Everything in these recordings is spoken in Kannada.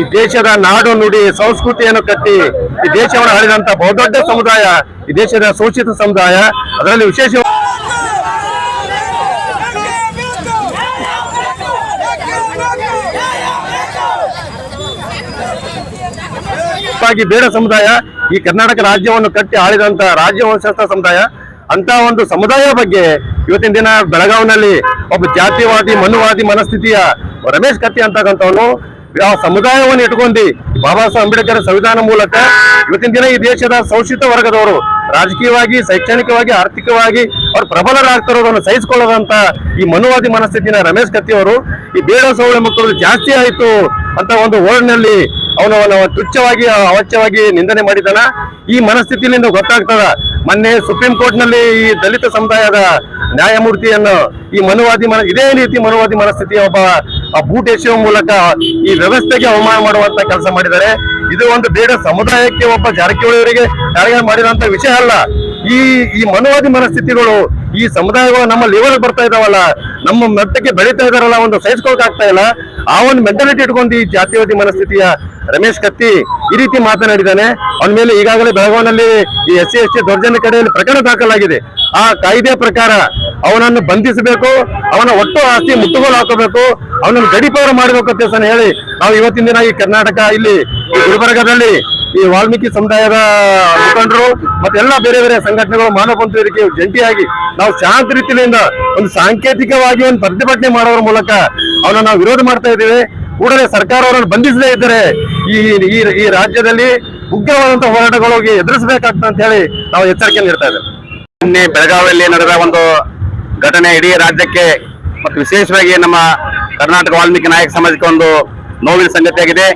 ಈ ದೇಶದ ನಾಡು ನುಡಿ ಸಂಸ್ಕೃತಿಯನ್ನು ಕಟ್ಟಿ ಈ ದೇಶವನ್ನು ಆಳಿದಂತ ಬಹುದೊಡ್ಡ ಸಮುದಾಯ ಈ ದೇಶದ ಶೋಷಿತ ಸಮುದಾಯ. ಅದರಲ್ಲಿ ವಿಶೇಷವಾಗಿ ಬೇಡ ಸಮುದಾಯ ಈ ಕರ್ನಾಟಕ ರಾಜ್ಯವನ್ನು ಕಟ್ಟಿ ಆಳಿದಂತ ರಾಜ್ಯ ವಂಶಸ್ಥ ಸಮುದಾಯ. ಅಂತ ಒಂದು ಸಮುದಾಯ ಬಗ್ಗೆ ಇವತ್ತಿನ ದಿನ ಬೆಳಗಾವಿನಲ್ಲಿ ಒಬ್ಬ ಜಾತಿವಾದಿ ಮನುವಾದಿ ಮನಸ್ಥಿತಿಯ ರಮೇಶ್ ಕತ್ತಿ ಅಂತಕ್ಕಂಥವನು ಆ ಸಮುದಾಯವನ್ನು ಇಟ್ಕೊಂಡು ಬಾಬಾ ಸಾಹೇಬ್ ಅಂಬೇಡ್ಕರ್ ಸಂವಿಧಾನ ಮೂಲಕ ಇವತ್ತಿನ ದಿನ ಈ ದೇಶದ ಶೋಷಿತ ವರ್ಗದವರು ರಾಜಕೀಯವಾಗಿ ಶೈಕ್ಷಣಿಕವಾಗಿ ಆರ್ಥಿಕವಾಗಿ ಅವ್ರು ಪ್ರಬಲರಾಗ್ತಿರೋದನ್ನು ಸಹಿಸಿಕೊಳ್ಳದಂತ ಈ ಮನುವಾದಿ ಮನಸ್ಥಿತಿನ ರಮೇಶ್ ಕತ್ತಿ ಅವರು ಈ ಬೇಡ ಸೌಳ ಮಕ್ಕಳು ಜಾಸ್ತಿ ಆಯ್ತು ಅಂತ ಒಂದು ವರ್ಡ್ನಲ್ಲಿ ಅವನು ತುಚ್ಛವಾಗಿ ಅವಾಚ್ಯವಾಗಿ ನಿಂದನೆ ಮಾಡಿದಾನ. ಈ ಮನಸ್ಥಿತಿಯಿಂದ ಗೊತ್ತಾಗ್ತದ. ಮೊನ್ನೆ ಸುಪ್ರೀಂ ಕೋರ್ಟ್ ನಲ್ಲಿ ಈ ದಲಿತ ಸಮುದಾಯದ ನ್ಯಾಯಮೂರ್ತಿಯನ್ನು ಈ ಇದೇ ರೀತಿ ಮನುವಾದಿ ಮನಸ್ಥಿತಿಯ ಒಬ್ಬ ಬೂಟ್ ಎಸೆಯುವ ಮೂಲಕ ಈ ವ್ಯವಸ್ಥೆಗೆ ಅವಮಾನ ಮಾಡುವಂತ ಕೆಲಸ ಮಾಡಿದ್ದಾರೆ. ಇದು ಒಂದು ಬೇಡ ಸಮುದಾಯಕ್ಕೆ ಒಬ್ಬ ಜಾರಕಿಹೊಳಿ ಅವರಿಗೆ ಯಾರಿಗೆ ಮಾಡಿದಂತ ವಿಷಯ ಅಲ್ಲ. ಈ ಮನುವಾದಿ ಮನಸ್ಥಿತಿಗಳು ಈ ಸಮುದಾಯಗಳು ನಮ್ಮ ಲೆವೆಲ್ ಬರ್ತಾ ಇದಾವಲ್ಲ, ನಮ್ಮ ಮಟ್ಟಕ್ಕೆ ಬೆಳೀತಾ ಇದಾರಲ್ಲ, ಒಂದು ಸಹಿಸ್ಕೊಳಕ್ ಆಗ್ತಾ ಇಲ್ಲ. ಆ ಒಂದು ಮೆಂಟಾಲಿಟಿ ಇಟ್ಕೊಂಡು ಈ ಜಾತಿವಾದಿ ಮನಸ್ಥಿತಿಯ ರಮೇಶ್ ಕತ್ತಿ ಈ ರೀತಿ ಮಾತನಾಡಿದ್ದಾನೆ. ಅವನ ಮೇಲೆ ಈಗಾಗಲೇ ಬೆಳಗಾವಿನಲ್ಲಿ ಈ SC/ST ದೌರ್ಜನ್ಯ ಕಡೆಯಲ್ಲಿ ಪ್ರಕರಣ ದಾಖಲಾಗಿದೆ. ಆ ಕಾಯ್ದೆಯ ಪ್ರಕಾರ ಅವನನ್ನು ಬಂಧಿಸಬೇಕು, ಅವನ ಒಟ್ಟು ಆಸ್ತಿ ಮುಟ್ಟುಗೋಲು ಹಾಕಬೇಕು, ಅವನನ್ನು ಗಡೀಪಾರು ಮಾಡಬೇಕು ಅಂತ ಹೇಳಿ ನಾವು ಇವತ್ತಿನ ದಿನ ಈ ಕರ್ನಾಟಕ ಇಲ್ಲಿ ಗುಲ್ಬರ್ಗಾದಲ್ಲಿ ಈ ವಾಲ್ಮೀಕಿ ಸಮುದಾಯದ ಮುಖಂಡರು ಮತ್ತೆಲ್ಲ ಬೇರೆ ಬೇರೆ ಸಂಘಟನೆಗಳು ಮಾನವ ಬಂಧು ವೇದಿಕೆ ಜಂಟಿಯಾಗಿ ನಾವು ಶಾಂತ ರೀತಿಯಿಂದ ಒಂದು ಸಾಂಕೇತಿಕವಾಗಿ ಒಂದು ಪ್ರತಿಭಟನೆ ಮಾಡೋದ್ರ ಮೂಲಕ ಅವನ್ನ ನಾವು ವಿರೋಧ ಮಾಡ್ತಾ ಇದ್ದೇವೆ. ಕೂಡಲೇ ಸರ್ಕಾರ ಅವರನ್ನು ಬಂಧಿಸದೇ ಇದ್ದರೆ ಈ ರಾಜ್ಯದಲ್ಲಿ ಉಗ್ರವಾದಂತಹ ಹೋರಾಟಗಳಿಗೆ ಎದುರಿಸಬೇಕಾಗ್ತದೆ ಅಂತ ಹೇಳಿ ನಾವು ಎಚ್ಚರಿಕೆ ನೀಡ್ತಾ ಇದ್ದೇವೆ. ನಿನ್ನೆ ಬೆಳಗಾವಿಯಲ್ಲಿ ನಡೆದ ಒಂದು ಘಟನೆ ಇಡೀ ರಾಜ್ಯಕ್ಕೆ ಮತ್ತು ವಿಶೇಷವಾಗಿ ನಮ್ಮ ಕರ್ನಾಟಕ ವಾಲ್ಮೀಕಿ ನಾಯಕ ಸಮಾಜಕ್ಕೆ ಒಂದು ನೋವಿನ ಸಂಗತಿಯಾಗಿದೆ.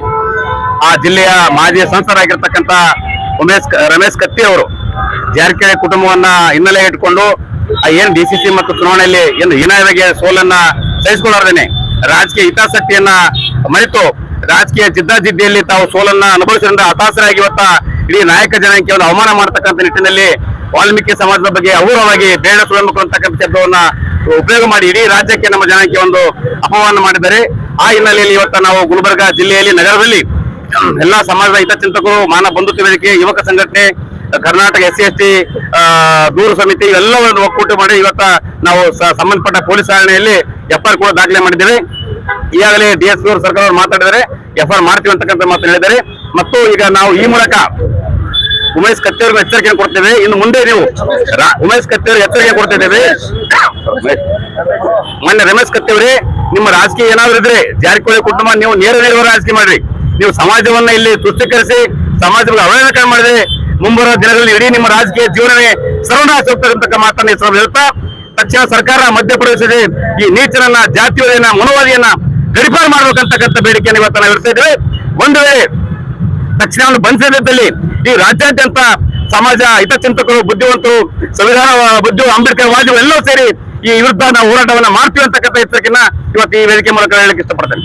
ಆ ಜಿಲ್ಲೆಯ ಮಾಜಿ ಸಂಸದರಾಗಿರ್ತಕ್ಕಂಥ ರಮೇಶ್ ಕತ್ತಿ ಅವರು ಜಾರಕಿಹೊಳಿ ಕುಟುಂಬವನ್ನ ಹಿನ್ನೆಲೆ ಇಟ್ಕೊಂಡು ಏನ್ DCC ಮತ್ತು ಚುನಾವಣೆಯಲ್ಲಿ ಏನು ಹೀನಾಯವಾಗಿ ಸೋಲನ್ನ ಸಹಿಸಿಕೊಳ್ಳಾರ್ದೇನೆ ರಾಜಕೀಯ ಹಿತಾಸಕ್ತಿಯನ್ನ ಮರೆತು ರಾಜಕೀಯ ಜಿದ್ದಾಜಿದ್ದಿಯಲ್ಲಿ ತಾವು ಸೋಲನ್ನ ಅನುಭವಿಸಿದ ಹತಾಶರಾಗಿ ಇವತ್ತ ಇಡೀ ನಾಯಕ ಜನಾಂಗಕ್ಕೆ ಒಂದು ಅವಮಾನ ಮಾಡತಕ್ಕಂಥ ನಿಟ್ಟಿನಲ್ಲಿ ವಾಲ್ಮೀಕಿ ಸಮಾಜದ ಬಗ್ಗೆ ಅಪೂರ್ವವಾಗಿ ಬೇಡ ಸುಳ್ಳು ಅಂತಕ್ಕಂಥ ಶಬ್ದವನ್ನ ಉಪಯೋಗ ಮಾಡಿ ಇಡೀ ರಾಜ್ಯಕ್ಕೆ ನಮ್ಮ ಜನಾಂಗಕ್ಕೆ ಒಂದು ಅಪಮಾನ ಮಾಡಿದ್ದಾರೆ. ಆ ಹಿನ್ನೆಲೆಯಲ್ಲಿ ಇವತ್ತ ನಾವು ಗುಲ್ಬರ್ಗಾ ಜಿಲ್ಲೆಯಲ್ಲಿ ನಗರದಲ್ಲಿ ಎಲ್ಲಾ ಸಮಾಜದ ಹಿತಚಿಂತಕರು, ಮಾನವ ಬಂಧುತ್ವ ವೇದಿಕೆ, ಯುವಕ ಸಂಘಟನೆ, ಕರ್ನಾಟಕ SC/ST ದೂರ ಸಮಿತಿ ಇವೆಲ್ಲವನ್ನು ಒಕ್ಕೂಟ ಮಾಡಿ ಇವತ್ತ ನಾವು ಸಂಬಂಧಪಟ್ಟ ಪೊಲೀಸ್ ಠಾಣೆಯಲ್ಲಿ FIR ಕೂಡ ದಾಖಲೆ ಮಾಡಿದ್ದೇವೆ. ಈಗಾಗಲೇ DSP ಅವರು ಸರ್ಕಾರ ಮಾತಾಡಿದರೆ FIR ಮಾಡ್ತೀವಿ ಅಂತಕ್ಕಂಥ ಮಾತು ಹೇಳಿದ್ದಾರೆ. ಮತ್ತು ಈಗ ನಾವು ಈ ಮೂಲಕ ಉಮೇಶ್ ಕತ್ತಿ ಅವ್ರಿಗೆ ಎಚ್ಚರಿಕೆ ಕೊಡ್ತೇವೆ. ಇನ್ನು ಮುಂದೆ ನೀವು ಉಮೇಶ್ ಕತ್ತಿ ಅವ್ರಿಗೆ ಎಚ್ಚರಿಕೆ ಕೊಡ್ತಿದ್ದೇವೆ. ಮೊನ್ನೆ ರಮೇಶ್ ಕತ್ತಿ ಅವರೇ, ನಿಮ್ಮ ರಾಜಕೀಯ ಏನಾದ್ರು ಇದ್ರೆ ಜಾರಕಿಹೊಳಿ ಕುಟುಂಬ ನೀವು ನೇರ ರಾಜಕೀಯ ಮಾಡ್ರಿ. ನೀವು ಸಮಾಜವನ್ನ ಇಲ್ಲಿ ತುಷ್ಟೀಕರಿಸಿ ಸಮಾಜಕ್ಕೆ ಅವಹೇಳನ ಮಾಡಿದ್ರೆ ಮುಂಬರುವ ದಿನಗಳಲ್ಲಿ ಇಡೀ ನಿಮ್ಮ ರಾಜಕೀಯ ಜೀವನವೇ ಸರ್ವನಾಶ ಹೋಗ್ತಕ್ಕಂಥ ಮಾತನ್ನ ಹೆಸರು ಹೇಳ್ತಾ ತಕ್ಷಣ ಸರ್ಕಾರ ಮಧ್ಯಪ್ರವೇಶಿಸಿ ಈ ನೀಚನನ್ನ, ಜಾತಿವಾದಿಯನ್ನ, ಮನುವಾದಿಯನ್ನ ಗಡಿಪಾರು ಮಾಡ್ಬೇಕಂತಕ್ಕಂಥ ಬೇಡಿಕೆಯನ್ನು ಇವತ್ತು ನಾವು ಇಡ್ತಾ ಇದ್ದೇವೆ. ಒಂದು ವೇಳೆ ತಕ್ಷಣ ಬಂಧಿಸದಿದ್ದಲ್ಲಿ ಈ ರಾಜ್ಯಾದ್ಯಂತ ಸಮಾಜ ಹಿತಚಿಂತಕರು, ಬುದ್ಧಿವಂತರು, ಸಂವಿಧಾನ ಬುದ್ಧಿ ಅಂಬೇಡ್ಕರ್ ವಾದಿಗಳು ಎಲ್ಲವೂ ಸೇರಿ ಈ ವಿರುದ್ಧ ನಾವು ಹೋರಾಟವನ್ನ ಮಾಡ್ತೀವಿ ಅಂತಕ್ಕಂಥ ಎಚ್ಚರಿಕೆಯನ್ನ ಇವತ್ತು ಈ ವೇದಿಕೆ ಮೂಲಕ ಹೇಳಲಿಕ್ಕೆ ಇಷ್ಟಪಡ್ತೇನೆ.